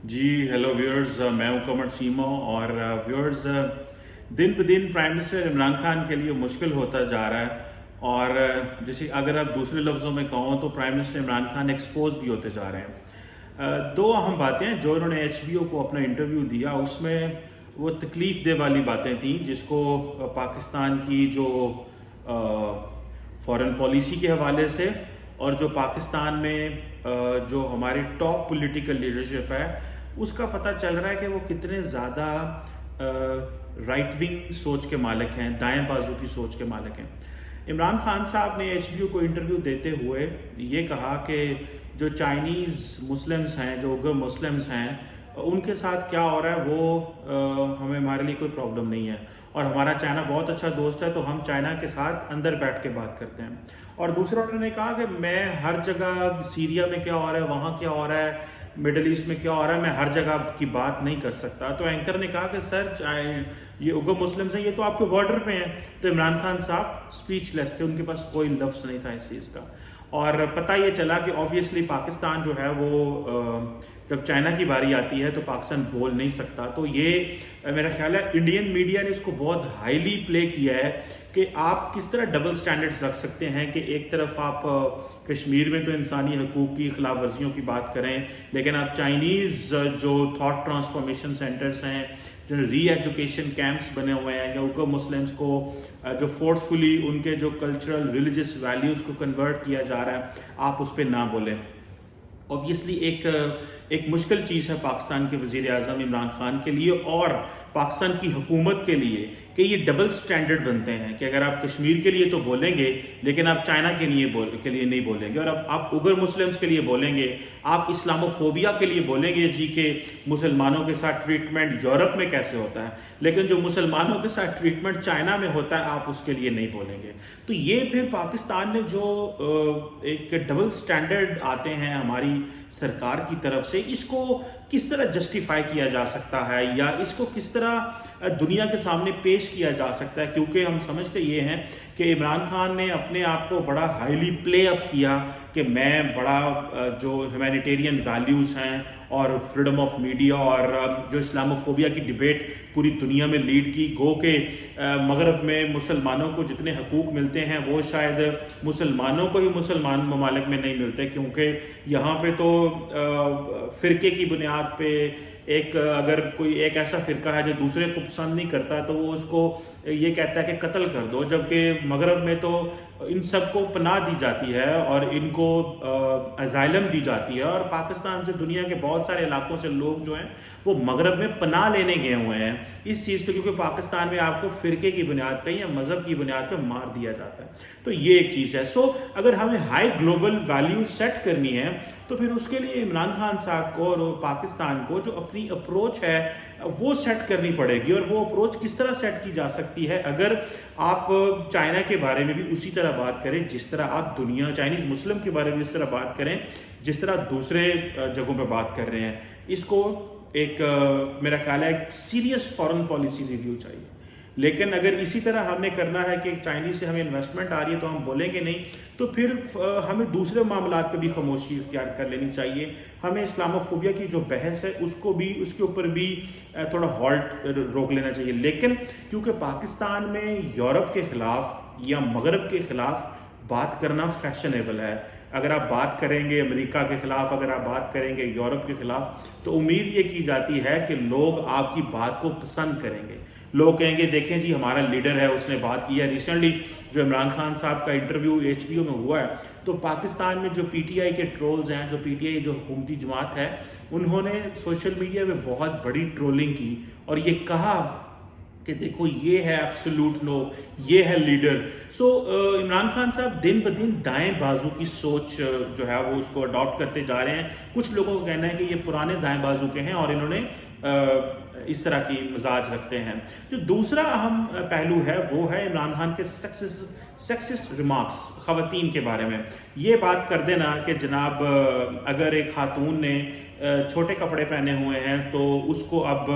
جی hello viewers, میں ہوں قمر چیمہ اور ویورز دن بدن پرائم منسٹر عمران خان کے لیے مشکل ہوتا جا رہا ہے اور جیسے اگر آپ دوسرے لفظوں میں کہوں تو prime minister Imran Khan expose بھی ہوتے جا رہے ہیں۔ دو اہم باتیں ہیں جو انہوں نے ایچ بی او کو اپنا انٹرویو دیا، اس میں وہ تکلیف دہ والی باتیں تھیں جس کو پاکستان کی جو فارن پالیسی کے حوالے سے اور جو پاکستان میں جو ہماری ٹاپ پولیٹیکل لیڈرشپ ہے اس کا پتہ چل رہا ہے کہ وہ کتنے زیادہ رائٹ ونگ سوچ کے مالک ہیں، دائیں بازو کی سوچ کے مالک ہیں۔ عمران خان صاحب نے ایچ بی او کو انٹرویو دیتے ہوئے یہ کہا کہ جو چائنیز مسلمز ہیں، جو اگر مسلمز ہیں، ان کے ساتھ کیا ہو رہا ہے وہ ہمارے لیے کوئی پرابلم نہیں ہے، اور ہمارا چائنا بہت اچھا دوست ہے تو ہم چائنا کے ساتھ اندر بیٹھ کے بات کرتے ہیں۔ اور دوسرا انہوں نے کہا کہ میں ہر جگہ سیریا میں کیا ہو رہا ہے، وہاں کیا ہو رہا ہے، مڈل ایسٹ میں کیا ہو رہا ہے، میں ہر جگہ کی بات نہیں کر سکتا۔ تو اینکر نے کہا کہ سر یہ اگو مسلمز ہیں، یہ تو آپ کے بارڈر پہ ہیں۔ تو عمران خان صاحب سپیچ لیس تھے، ان کے پاس کوئی لفظ نہیں تھا اس چیز کا۔ اور پتہ یہ چلا کہ آبویسلی پاکستان جو ہے وہ جب چائنا کی باری آتی ہے تو پاکستان بول نہیں سکتا۔ تو یہ میرا خیال ہے انڈین میڈیا نے اس کو بہت ہائیلی پلے کیا ہے کہ آپ کس طرح ڈبل سٹینڈرڈز رکھ سکتے ہیں کہ ایک طرف آپ کشمیر میں تو انسانی حقوق کی خلاف ورزیوں کی بات کریں، لیکن آپ چائنیز جو تھاٹ ٹرانسفارمیشن سینٹرز ہیں، جو ری ایجوکیشن کیمپس بنے ہوئے ہیں، یا اوکر مسلمز کو جو فورسفلی ان کے جو کلچرل ریلیجس ویلیوز کو کنورٹ کیا جا رہا ہے، آپ اس پہ نہ بولیں۔ اوبیسلی ایک مشکل چیز ہے پاکستان کے وزیر اعظم عمران خان کے لیے اور پاکستان کی حکومت کے لیے کہ یہ ڈبل سٹینڈرڈ بنتے ہیں کہ اگر آپ کشمیر کے لیے تو بولیں گے لیکن آپ چائنا کے لیے نہیں بولیں گے، اور آپ اگر مسلمز کے لیے بولیں گے، آپ اسلاموفوبیا کے لیے بولیں گے جی کہ مسلمانوں کے ساتھ ٹریٹمنٹ یورپ میں کیسے ہوتا ہے، لیکن جو مسلمانوں کے ساتھ ٹریٹمنٹ چائنا میں ہوتا ہے آپ اس کے لیے نہیں بولیں گے۔ تو یہ پھر پاکستان نے جو ایک ڈبل سٹینڈرڈ آتے ہیں ہماری سرکار کی طرف سے، اس کو کس طرح جسٹیفائی کیا جا سکتا ہے یا اس کو کس طرح دنیا کے سامنے پیش کیا جا سکتا ہے، کیونکہ ہم سمجھتے یہ ہیں کہ عمران خان نے اپنے آپ کو بڑا ہائیلی پلے اپ کیا کہ میں بڑا جو ہیومینیٹیرین ویلیوز ہیں اور فریڈم آف میڈیا اور جو اسلاموفوبیا کی ڈیبیٹ پوری دنیا میں لیڈ کی، گو کہ مغرب میں مسلمانوں کو جتنے حقوق ملتے ہیں وہ شاید مسلمانوں کو ہی مسلمان ممالک میں نہیں ملتے، کیونکہ یہاں پہ تو فرقے کی بنیاد پہ اگر کوئی ایک ایسا فرقہ ہے جو دوسرے کو پسند نہیں کرتا تو وہ اس کو یہ کہتا ہے کہ قتل کر دو، جبکہ مغرب میں تو ان سب کو پناہ دی جاتی ہے اور ان کو ازائلم دی جاتی ہے، اور پاکستان سے دنیا کے بہت سارے علاقوں سے لوگ جو ہیں وہ مغرب میں پناہ لینے گئے ہوئے ہیں اس چیز پہ، کیونکہ پاکستان میں آپ کو فرقے کی بنیاد پہ یا مذہب کی بنیاد پہ مار دیا جاتا ہے۔ تو یہ ایک چیز ہے۔ اگر ہمیں ہائی گلوبل ویلیو سیٹ کرنی ہے تو پھر اس کے لیے عمران خان صاحب کو اور پاکستان کو جو اپنی اپروچ ہے وہ سیٹ کرنی پڑے گی، اور وہ اپروچ کس طرح سیٹ کی جا سکتی ہے اگر آپ چائنا کے بارے میں بھی اسی طرح بات کریں جس طرح آپ چائنیز مسلم کے بارے میں اس طرح بات کریں جس طرح دوسرے جگہوں پہ بات کر رہے ہیں۔ اس کو میرا خیال ہے ایک سیریس فارن پالیسی ریویو چاہیے، لیکن اگر اسی طرح ہم نے کرنا ہے کہ چائنیز سے ہمیں انویسٹمنٹ آ رہی ہے تو ہم بولیں گے نہیں، تو پھر ہمیں دوسرے معاملات پہ بھی خاموشی اختیار کر لینی چاہیے۔ ہمیں اسلاموفوبیا کی جو بحث ہے اس کے اوپر بھی تھوڑا ہالٹ روک لینا چاہیے، لیکن کیونکہ پاکستان میں یورپ کے خلاف یا مغرب کے خلاف بات کرنا فیشنیبل ہے، اگر آپ بات کریں گے امریکہ کے خلاف، اگر آپ بات کریں گے یورپ کے خلاف، تو امید یہ کی جاتی ہے کہ لوگ آپ کی بات کو پسند کریں گے۔ لوگ کہیں گے دیکھیں جی ہمارا لیڈر ہے، اس نے بات کی ہے۔ ریسنٹلی جو عمران خان صاحب کا انٹرویو ایچ بی او میں ہوا ہے تو پاکستان میں جو پی ٹی آئی کے ٹرولز ہیں، جو پی ٹی آئی جو حکومتی جماعت ہے، انہوں نے سوشل میڈیا میں بہت بڑی ٹرولنگ کی اور یہ کہا کہ دیکھو یہ ہے ایبسولوٹ نو، یہ ہے لیڈر۔ عمران خان صاحب دن بدن دائیں بازو کی سوچ جو ہے وہ اس کو اڈاپٹ کرتے جا رہے ہیں۔ کچھ لوگوں کا کہنا ہے کہ یہ پرانے دائیں بازو کے ہیں اور انہوں نے اس طرح کی مزاج رکھتے ہیں۔ جو دوسرا اہم پہلو ہے وہ ہے عمران خان کے سیکسسٹ ریمارکس خواتین کے بارے میں۔ یہ بات کر دینا کہ جناب اگر ایک خاتون نے چھوٹے کپڑے پہنے ہوئے ہیں تو اس کو اب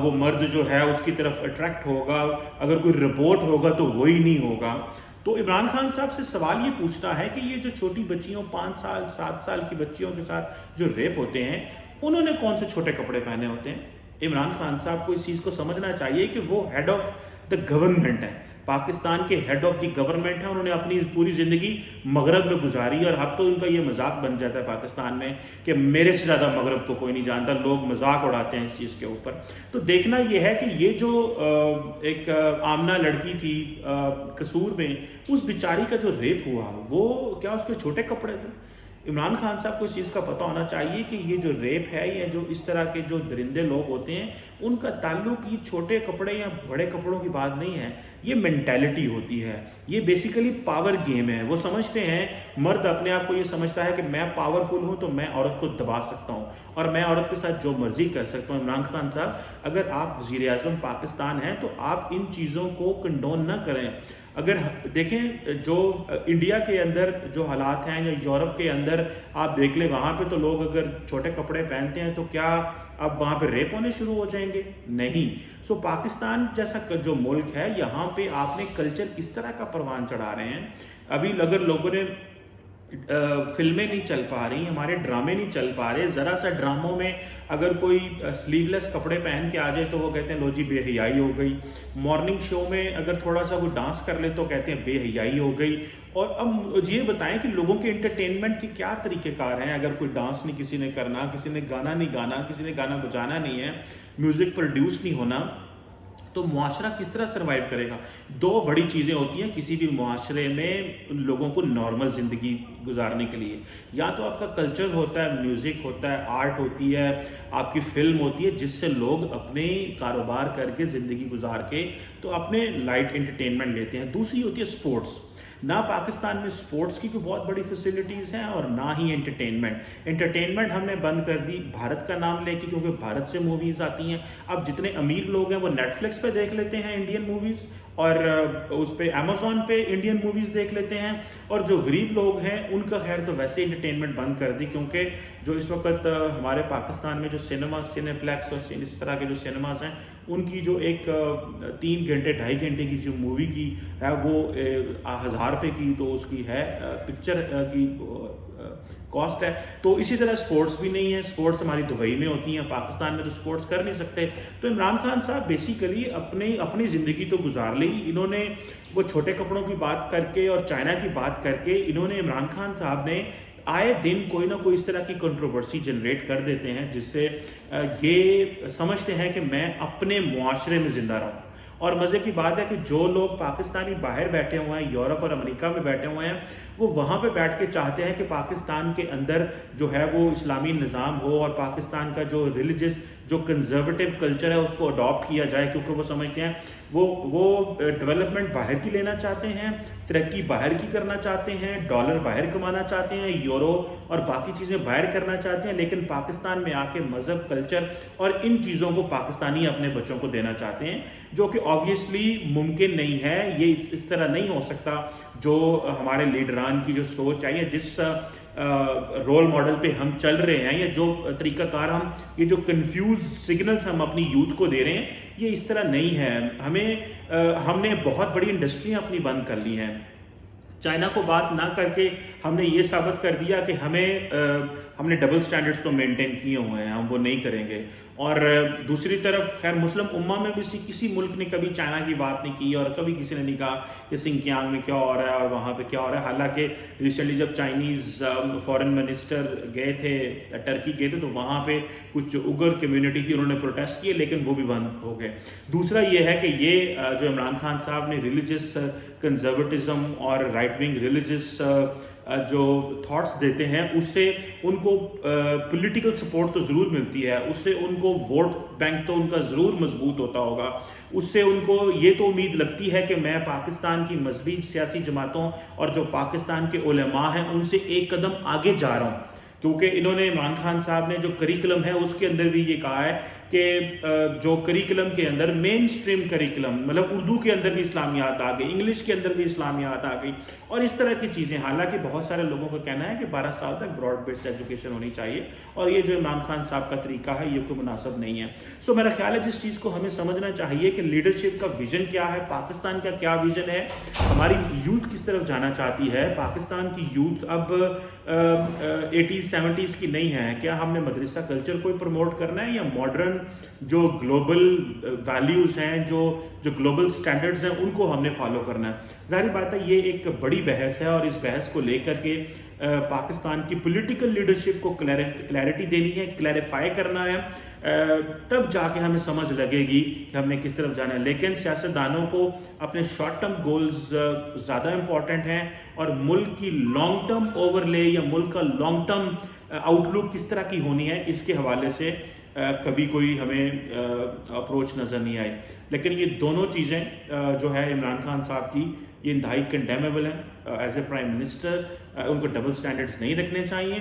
وہ مرد جو ہے اس کی طرف اٹریکٹ ہوگا، اگر کوئی رپورٹ ہوگا تو وہی نہیں ہوگا۔ تو عمران خان صاحب سے سوال یہ پوچھتا ہے کہ یہ جو چھوٹی بچیوں 5 سال 7 سال کی بچیوں کے ساتھ جو ریپ ہوتے ہیں، انہوں نے کون سے چھوٹے کپڑے پہنے ہوتے ہیں؟ عمران خان صاحب کو اس چیز کو سمجھنا چاہیے کہ وہ ہیڈ آف دا گورنمنٹ ہے، پاکستان کے ہیڈ آف دی گورنمنٹ ہے. انہوں نے اپنی پوری زندگی مغرب میں گزاری، اور اب تو ان کا یہ مذاق بن جاتا ہے پاکستان میں کہ میرے سے زیادہ مغرب کو کوئی نہیں جانتا، لوگ مذاق اڑاتے ہیں اس چیز کے اوپر. تو دیکھنا یہ ہے کہ یہ جو ایک آمنہ لڑکی تھی قصور میں، اس بیچاری کا جو ریپ ہوا، وہ کیا اس کے چھوٹے کپڑے تھے؟ عمران خان صاحب کو اس چیز کا پتہ ہونا چاہیے کہ یہ جو ریپ ہے یا جو اس طرح کے جو درندے لوگ ہوتے ہیں، ان کا تعلق یہ چھوٹے کپڑے یا بڑے کپڑوں کی بات نہیں ہے، یہ مینٹیلٹی ہوتی ہے. یہ بیسیکلی پاور گیم ہے. وہ سمجھتے ہیں، مرد اپنے آپ کو یہ سمجھتا ہے کہ میں پاورفل ہوں تو میں عورت کو دبا سکتا ہوں اور میں عورت کے ساتھ جو مرضی کر سکتا ہوں. عمران خان صاحب، اگر آپ وزیر اعظم پاکستان ہیں تو آپ ان چیزوں کو کنڈون نہ کریں. اگر دیکھیں جو انڈیا کے اندر جو حالات ہیں یا یورپ کے اندر آپ دیکھ لیں، وہاں پہ تو لوگ اگر چھوٹے کپڑے پہنتے ہیں تو کیا اب وہاں پہ ریپ ہونے شروع ہو جائیں گے؟ نہیں. سو پاکستان جیسا جو ملک ہے، یہاں پہ آپ نے کلچر کس طرح کا پروان چڑھا رہے ہیں. ابھی اگر لوگوں نے فلمیں نہیں چل پا رہی، ہمارے ڈرامے نہیں چل پا رہے، ذرا سا ڈراموں میں اگر کوئی سلیو لیس کپڑے پہن کے آ جائے تو وہ کہتے ہیں لو جی بے حیائی ہو گئی. مارننگ شو میں اگر تھوڑا سا وہ ڈانس کر لے تو کہتے ہیں بے حیائی ہو گئی. اور اب یہ بتائیں کہ لوگوں کے انٹرٹینمنٹ کے کیا طریقہ کار ہیں؟ اگر کوئی ڈانس نہیں کسی نے کرنا، کسی نے گانا نہیں گانا، کسی نے گانا بجانا نہیں ہے، میوزک پروڈیوس نہیں ہونا، تو معاشرہ کس طرح سروائیو کرے گا؟ دو بڑی چیزیں ہوتی ہیں کسی بھی معاشرے میں لوگوں کو نارمل زندگی گزارنے کے لیے. یا تو آپ کا کلچر ہوتا ہے، میوزک ہوتا ہے، آرٹ ہوتی ہے، آپ کی فلم ہوتی ہے، جس سے لوگ اپنے کاروبار کر کے زندگی گزار کے تو اپنے لائٹ انٹرٹینمنٹ لیتے ہیں. دوسری ہوتی ہے سپورٹس. نہ پاکستان میں سپورٹس کی کوئی بہت بڑی فیسلٹیز ہیں اور نہ ہی انٹرٹینمنٹ ہم نے بند کر دی بھارت کا نام لے کے، کیونکہ بھارت سے موویز آتی ہیں. اب جتنے امیر لوگ ہیں وہ نیٹ فلکس پہ دیکھ لیتے ہیں انڈین موویز، اور اس پہ امیزون پہ انڈین موویز دیکھ لیتے ہیں. اور جو غریب لوگ ہیں ان کا خیر تو ویسے انٹرٹینمنٹ بند کر دی، کیونکہ جو اس وقت ہمارے پاکستان میں جو سینما، سینے پلیکس اور اس طرح کے جو سینماز ہیں، ان کی جو ایک 3 گھنٹے 2.5 گھنٹے کی جو مووی کی ہے وہ 1000 روپے کی تو اس کی ہے پکچر کی کاسٹ ہے. تو اسی طرح سپورٹس بھی نہیں ہے. سپورٹس ہماری دبئی میں ہوتی ہیں، پاکستان میں تو سپورٹس کر نہیں سکتے. تو عمران خان صاحب بیسیکلی اپنی زندگی تو گزار لی. انہوں نے وہ چھوٹے کپڑوں کی بات کر کے اور چائنا کی بات کر کے، انہوں نے عمران خان صاحب نے آئے دن کوئی نہ کوئی اس طرح کی کنٹروورسی جنریٹ کر دیتے ہیں، جس سے یہ سمجھتے ہیں کہ میں اپنے معاشرے میں زندہ رہوں. اور مزے کی بات ہے کہ جو لوگ پاکستانی باہر بیٹھے ہوئے ہیں، یورپ اور امریکہ میں بیٹھے ہوئے ہیں، وہ وہاں پہ بیٹھ کے چاہتے ہیں کہ پاکستان کے اندر جو ہے وہ اسلامی نظام ہو اور پاکستان کا جو ریلیجس جو کنزرویٹو کلچر ہے اس کو اڈاپٹ کیا جائے، کیونکہ وہ سمجھتے ہیں وہ ڈیولپمنٹ باہر کی لینا چاہتے ہیں، ترقی باہر کی کرنا چاہتے ہیں، ڈالر باہر کمانا چاہتے ہیں، یورو اور باقی چیزیں باہر کرنا چاہتے ہیں، لیکن پاکستان میں آ کے مذہب، کلچر اور ان چیزوں کو پاکستانی اپنے بچوں کو دینا چاہتے ہیں، جو کہ آبویسلی ممکن نہیں ہے. یہ اس طرح نہیں ہو سکتا. جو ہمارے لیڈران کی جو سوچ ہے یا جس رول ماڈل پہ ہم چل رہے ہیں یا جو طریقہ کار ہم یہ جو کنفیوز سگنلز ہم اپنی یوتھ کو دے رہے ہیں، یہ اس طرح نہیں ہے. ہم نے بہت بڑی انڈسٹریاں اپنی بند کر لی ہیں. چائنا کو بات نہ کر کے ہم نے یہ ثابت کر دیا کہ ہم نے ڈبل سٹینڈرڈز تو مینٹین کیے ہوئے ہیں، ہم وہ نہیں کریں گے. اور دوسری طرف خیر مسلم امہ میں بھی کسی ملک نے کبھی چائنا کی بات نہیں کی اور کبھی کسی نے نہیں کہا کہ سنکیانگ میں کیا ہو رہا ہے اور وہاں پہ کیا ہو رہا ہے. حالانکہ ریسنٹلی جب چائنیز فارن منسٹر گئے تھے، ٹرکی گئے تھے، تو وہاں پہ کچھ جو اگر کمیونٹی تھی انہوں نے پروٹیسٹ کیے، لیکن وہ بھی بند ہو گئے. دوسرا یہ ہے کہ یہ جو عمران خان صاحب نے ریلیجس کنزرویٹزم اور رائٹ ونگ ریلیجس جو تھاٹس دیتے ہیں، اس سے ان کو پولیٹیکل سپورٹ تو ضرور ملتی ہے، اس سے ان کو ووٹ بینک تو ان کا ضرور مضبوط ہوتا ہوگا. اس سے ان کو یہ تو امید لگتی ہے کہ میں پاکستان کی مذہبی سیاسی جماعتوں اور جو پاکستان کے علماء ہیں ان سے ایک قدم آگے جا رہا ہوں. کیونکہ انہوں نے عمران خان صاحب نے جو کریکلم ہے اس کے اندر بھی یہ کہا ہے کہ جو کریکلم کے اندر مین سٹریم کریکلم مطلب اردو کے اندر بھی اسلامیات آ گئی، انگلش کے اندر بھی اسلامیات آ گئی اور اس طرح کی چیزیں. حالانکہ بہت سارے لوگوں کا کہنا ہے کہ 12 سال تک براڈ بیسڈ ایجوکیشن ہونی چاہیے اور یہ جو عمران خان صاحب کا طریقہ ہے یہ کوئی مناسب نہیں ہے. سو میرا خیال ہے جس چیز کو ہمیں سمجھنا چاہیے کہ لیڈرشپ کا ویژن کیا ہے، پاکستان کا کیا ویژن ہے، ہماری یوتھ کس طرف جانا چاہتی ہے. پاکستان کی یوتھ اب 80s 70s کی نہیں ہے. کیا ہم نے مدرسہ کلچر کو پروموٹ کرنا ہے یا ماڈرن جو گلوبل ویلیوز ہیں، جو گلوبل سٹینڈرڈز ہیں ان کو ہم نے فالو کرنا ہے؟ ظاہر بات ہے یہ ایک بڑی بحث ہے اور اس بحث کو لے کر کے پاکستان کی پولیٹیکل لیڈرشپ کو کلیئرٹی دینی ہے، کلیریفائی کرنا ہے، تب جا کے ہمیں سمجھ لگے گی کہ ہم نے کس طرف جانا ہے. لیکن سیاستدانوں کو اپنے شارٹ ٹرم گولز زیادہ امپورٹنٹ ہیں اور ملک کی لانگ ٹرم اوور لے یا ملک کا لانگ ٹرم آؤٹ لک کس طرح کی ہونی ہے اس کے حوالے سے کبھی کوئی ہمیں اپروچ نظر نہیں آئی. لیکن یہ دونوں چیزیں جو ہے عمران خان صاحب کی یہ انتہائی کنڈیمیبل ہیں ایز اے پرائم منسٹر. ان کو ڈبل سٹینڈرڈز نہیں رکھنے چاہیے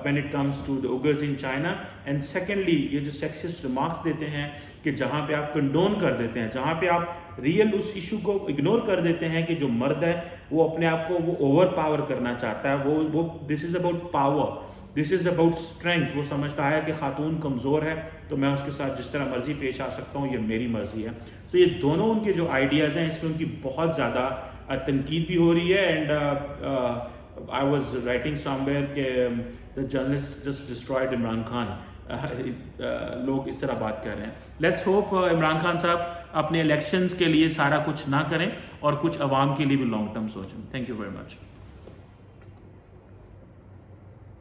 when it comes to the Uyghurs in China. And secondly یہ جو سیکسسٹ ریمارکس دیتے ہیں کہ جہاں پہ آپ کنڈون کر دیتے ہیں، جہاں پہ آپ ریئل اس ایشو کو اگنور کر دیتے ہیں کہ جو مرد ہے وہ اپنے آپ کو وہ اوور پاور کرنا چاہتا ہے، وہ this is about power, this is about strength. وہ سمجھتا ہے کہ خاتون کمزور ہے تو میں اس کے ساتھ جس طرح مرضی پیش آ سکتا ہوں، یہ میری مرضی ہے. سو یہ دونوں ان کے جو آئیڈیاز ہیں اس میں ان کی بہت زیادہ تنقید بھی ہو رہی ہے. And I was writing somewhere کہ the journalists just destroyed Imran Khan. لوگ اس طرح بات کر رہے ہیں. لیٹس ہوپ عمران خان صاحب اپنے الیکشنز کے لیے سارا کچھ نہ کریں اور کچھ عوام کے لیے بھی لانگ ٹرم سوچیں. Thank you very much.